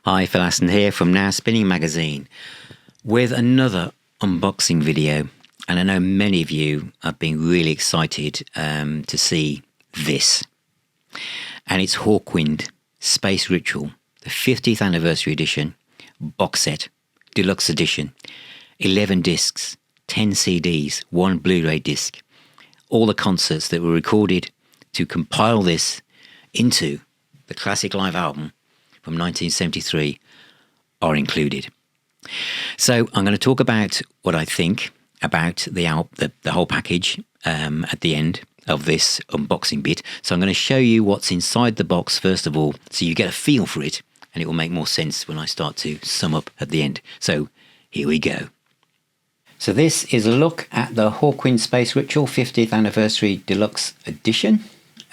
Hi, Phil Aston here from Now Spinning Magazine with another unboxing video. And I know many of you have been really excited to see this. And it's Hawkwind Space Ritual, the 50th anniversary edition, box set, deluxe edition, 11 discs, 10 CDs, 1 Blu-ray disc. All the concerts that were recorded to compile this into the classic live album from 1973 are included. So I'm going to talk about what I think about the whole package at the end of this unboxing bit. So I'm going to show you what's inside the box first of all, so you get a feel for it, and it will make more sense when I start to sum up at the end. So here we go. So this is a look at the Hawkwind Space Ritual 50th Anniversary Deluxe Edition.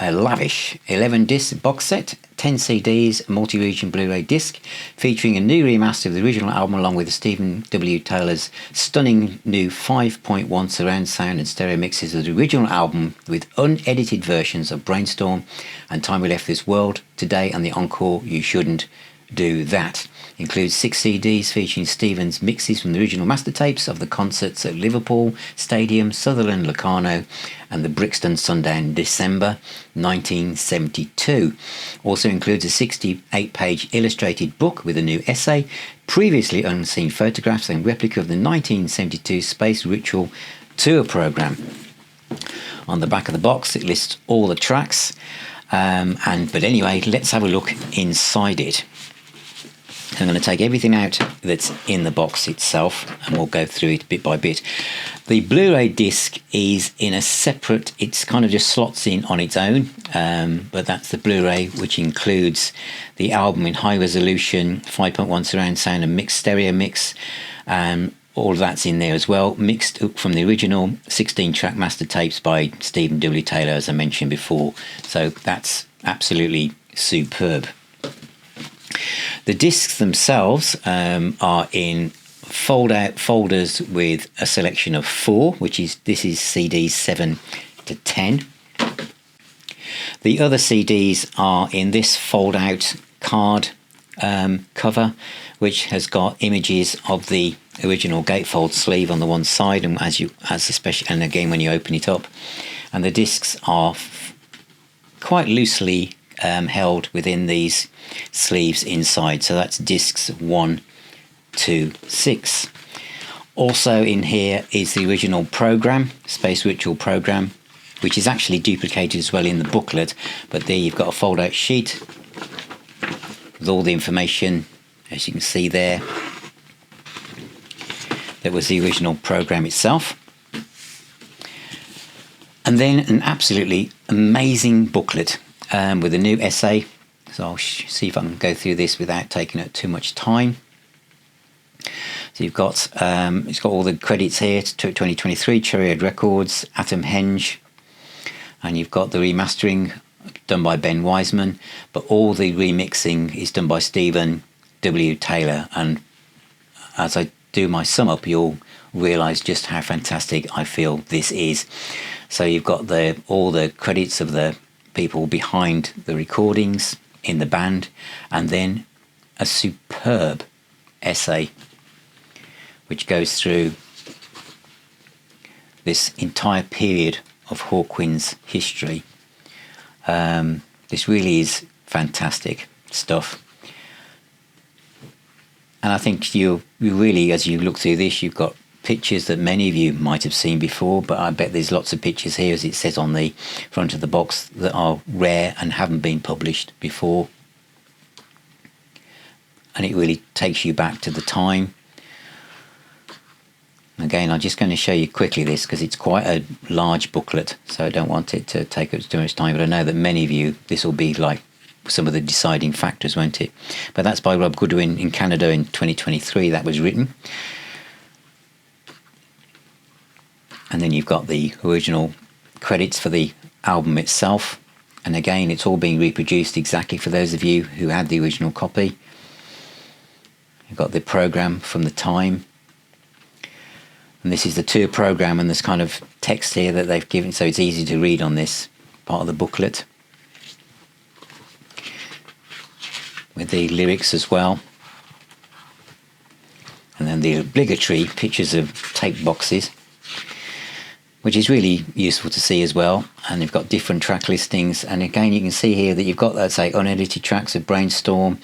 A lavish 11 disc box set, 10 CDs, multi-region Blu-ray disc, featuring a new remaster of the original album along with Stephen W. Taylor's stunning new 5.1 surround sound and stereo mixes of the original album with unedited versions of Brainstorm and Time We Left This World, Today and the encore You Shouldn't Do That. Includes 6 CDs featuring Stephen's mixes from the original master tapes of the concerts at Liverpool Stadium, Sutherland, Locarno and the Brixton Sundown, December 1972. Also includes a 68-page illustrated book with a new essay, previously unseen photographs and replica of the 1972 Space Ritual tour programme. On the back of the box it lists all the tracks, but anyway, let's have a look inside it. I'm going to take everything out that's in the box itself and we'll go through it bit by bit. The Blu-ray disc is in a separate, it's kind of just slots in on its own, but that's the Blu-ray, which includes the album in high resolution, 5.1 surround sound and mixed stereo mix. All of that's in there as well, mixed from the original 16-track master tapes by Stephen W. Taylor, as I mentioned before. So that's absolutely superb. The discs themselves are in fold-out folders with a selection of 4, this is CDs 7 to 10. The other CDs are in this fold-out card cover, which has got images of the original gatefold sleeve on the one side, and and again when you open it up, and the discs are quite loosely held within these sleeves inside. So that's discs 1 to 6. Also in here is the original program, Space Ritual program, which is actually duplicated as well in the booklet, but there you've got a fold out sheet with all the information, as you can see there. That was the original program itself. And then an absolutely amazing booklet with a new essay. So I'll see if I can go through this without taking up too much time. So you've got it's got all the credits here to 2023, Cherryhead Records, Atom Henge, and you've got the remastering done by Ben Wiseman, but all the remixing is done by Stephen W. Taylor. And as I do my sum up, you'll realise just how fantastic I feel this is. So you've got all the credits of the people behind the recordings in the band, and then a superb essay which goes through this entire period of Hawkwind's history. This really is fantastic stuff, and I think you really, as you look through this, you've got pictures that many of you might have seen before, but I bet there's lots of pictures here, as it says on the front of the box, that are rare and haven't been published before. And it really takes you back to the time. Again, I'm just going to show you quickly this because it's quite a large booklet, so I don't want it to take up too much time, but I know that many of you, this will be like some of the deciding factors, won't it? But that's by Rob Goodwin in Canada in 2023, that was written. And then you've got the original credits for the album itself. And again, it's all being reproduced exactly for those of you who had the original copy. You've got the program from the time. And this is the tour program, and there's kind of text here that they've given, so it's easy to read on this part of the booklet. With the lyrics as well. And then the obligatory pictures of tape boxes, which is really useful to see as well. And you've got different track listings. And again, you can see here that you've got, let's say, unedited tracks of Brainstorm.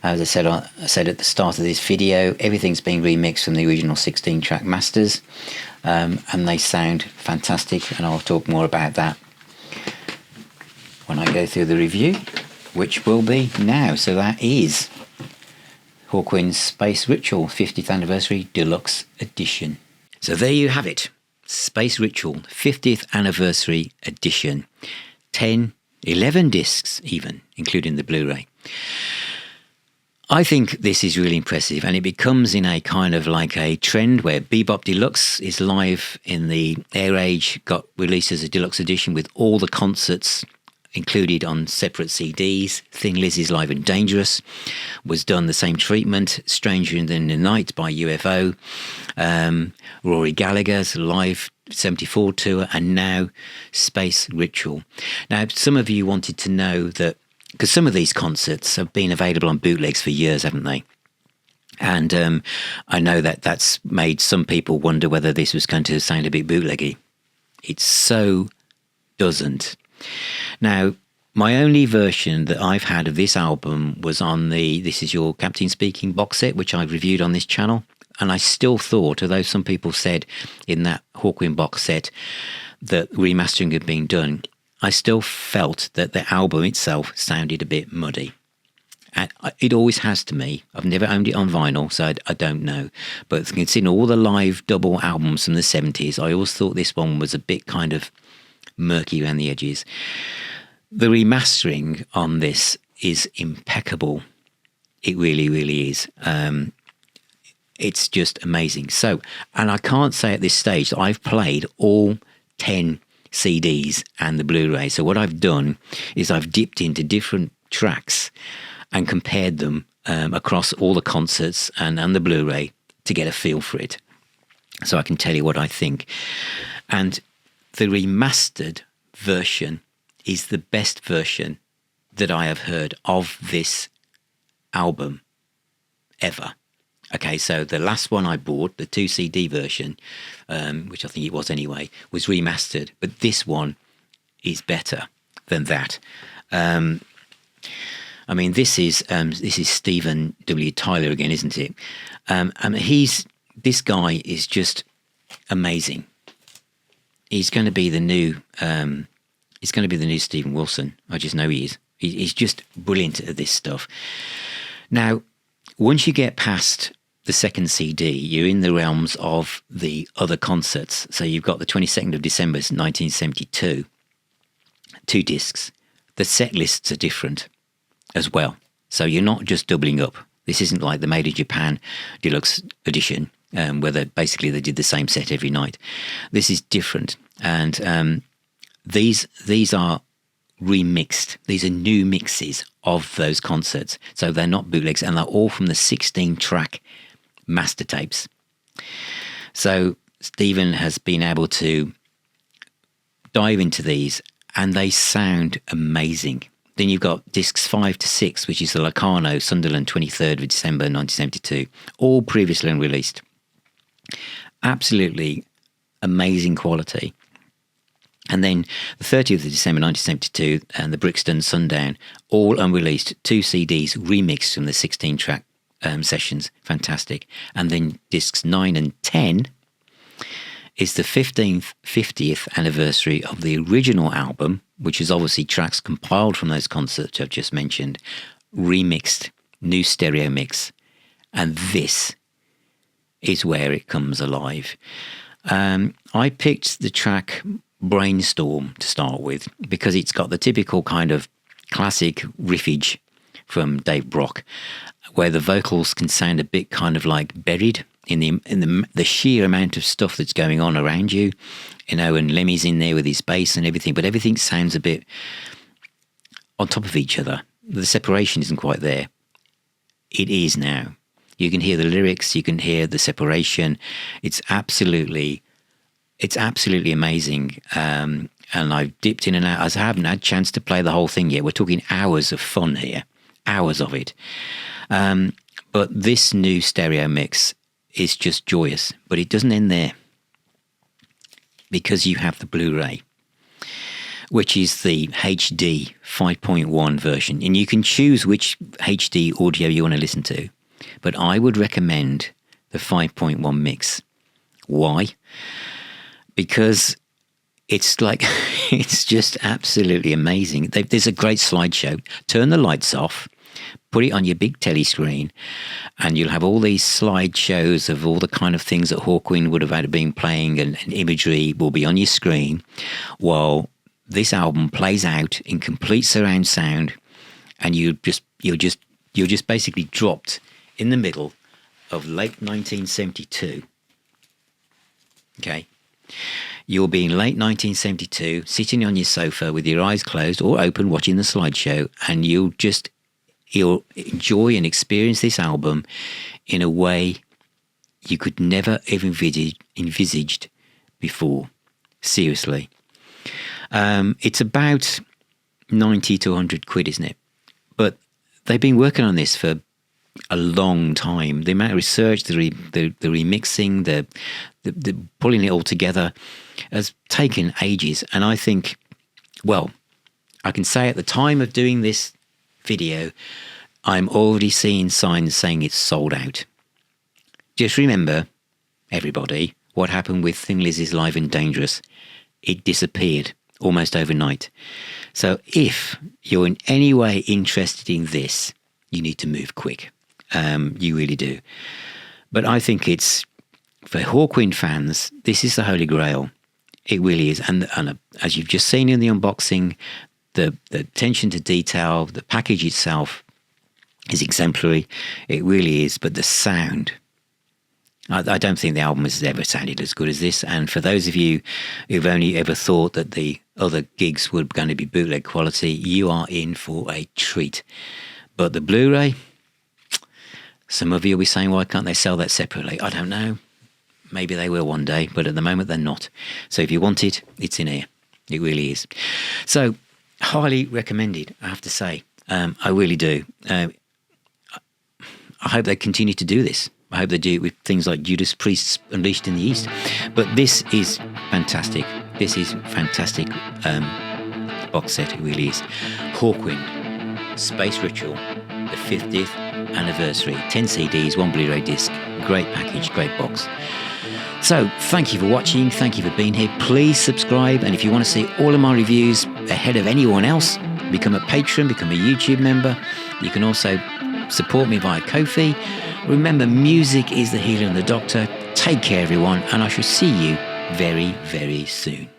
As I said at the start of this video, everything's been remixed from the original 16-track masters. And they sound fantastic. And I'll talk more about that when I go through the review, which will be now. So that is Hawkwind's Space Ritual 50th Anniversary Deluxe Edition. So there you have it. Space Ritual 50th Anniversary Edition. 11 discs even, including the Blu-ray. I think this is really impressive, and it becomes in a kind of like a trend where Bebop Deluxe is live in the Air Age, got released as a deluxe edition with all the concerts included on separate CDs. Thin Lizzy's Live and Dangerous was done the same treatment. Stranger Than the Night by UFO. Rory Gallagher's Live 74 tour, and now Space Ritual. Now, some of you wanted to know that, because some of these concerts have been available on bootlegs for years, haven't they? And I know that that's made some people wonder whether this was going to sound a bit bootleggy. It so doesn't. Now, my only version that I've had of this album was on the This Is Your Captain Speaking box set, which I've reviewed on this channel. And I still thought, although some people said in that Hawkwind box set that remastering had been done, I still felt that the album itself sounded a bit muddy. And it always has to me. I've never owned it on vinyl, so I don't know. But considering all the live double albums from the 70s, I always thought this one was a bit kind of murky around the edges. The remastering on this is impeccable. It really, really is. It's just amazing. So, and I can't say at this stage that I've played all 10 CDs and the Blu-ray. So what I've done is I've dipped into different tracks and compared them across all the concerts and the Blu-ray to get a feel for it. So I can tell you what I think. And the remastered version is the best version that I have heard of this album ever. Okay, so the last one I bought, the 2 CD version, which I think it was anyway, was remastered. But this one is better than that. I mean, this is Steven W. Tyler again, isn't it? This guy is just amazing. He's going to be the new Steven Wilson. I just know he is. He's just brilliant at this stuff. Now, once you get past the second CD, you're in the realms of the other concerts. So you've got the 22nd of December 1972, 2 discs. The set lists are different as well. So you're not just doubling up. This isn't like the Made in Japan Deluxe Edition, where they did the same set every night. This is different. And these are remixed. These are new mixes of those concerts. So they're not bootlegs, and they're all from the 16-track master tapes. So Stephen has been able to dive into these, and they sound amazing. Then you've got discs 5 to 6, which is the Locarno Sunderland 23rd of December 1972, all previously unreleased. Absolutely amazing quality. And then the 30th of December 1972 and the Brixton Sundown, all unreleased, 2 CDs remixed from the 16-track sessions. Fantastic. And then discs 9 and 10 is the 50th anniversary of the original album, which is obviously tracks compiled from those concerts I've just mentioned, remixed, new stereo mix. And this is where it comes alive. I picked the track Brainstorm to start with because it's got the typical kind of classic riffage from Dave Brock, where the vocals can sound a bit kind of like buried in the sheer amount of stuff that's going on around you, and Lemmy's in there with his bass and everything, but everything sounds a bit on top of each other. The separation isn't quite there. It is now. You can hear the lyrics, you can hear the separation. It's absolutely amazing. And I've dipped in and out. I haven't had a chance to play the whole thing yet. We're talking hours of fun here, hours of it. But this new stereo mix is just joyous. But it doesn't end there, because you have the Blu-ray, which is the HD 5.1 version. And you can choose which HD audio you want to listen to. But I would recommend the 5.1 mix. Why? Because it's like, it's just absolutely amazing. There's a great slideshow. Turn the lights off, put it on your big telly screen, and you'll have all these slideshows of all the kind of things that Hawkwind would have had been playing, and imagery will be on your screen while this album plays out in complete surround sound, and you're just basically dropped in the middle of late 1972. Okay. You'll be in late 1972, sitting on your sofa with your eyes closed or open, watching the slideshow, and you'll enjoy and experience this album in a way you could never have envisaged before. Seriously. It's about 90 to 100 quid, isn't it? But they've been working on this for a long time. The amount of research, the remixing, the pulling it all together has taken ages. And I think, well, I can say at the time of doing this video, I'm already seeing signs saying it's sold out. Just remember, everybody, what happened with Thin Lizzy's Live and Dangerous. It disappeared almost overnight. So if you're in any way interested in this, you need to move quick. You really do. But I think it's, for Hawkwind fans, this is the Holy Grail. It really is. And as you've just seen in the unboxing, the attention to detail, the package itself is exemplary. It really is. But the sound, I don't think the album has ever sounded as good as this. And for those of you who've only ever thought that the other gigs were going to be bootleg quality, you are in for a treat. But the Blu-ray, some of you will be saying, why can't they sell that separately? I don't know. Maybe they will one day, but at the moment they're not. So if you want it, it's in here. It really is. So highly recommended, I have to say. I really do. I hope they continue to do this. I hope they do it with things like Judas Priest's Unleashed in the East. But this is fantastic. This is fantastic box set. It really is. Hawkwind, Space Ritual, the 50th anniversary. 10 CDs, 1 Blu-ray disc. Great package, great box. So thank you for watching. Thank you for being here. Please subscribe. And if you want to see all of my reviews ahead of anyone else, become a patron, become a YouTube member. You can also support me via Ko-fi. Remember, music is the healer and the doctor. Take care, everyone, and I shall see you very, very soon.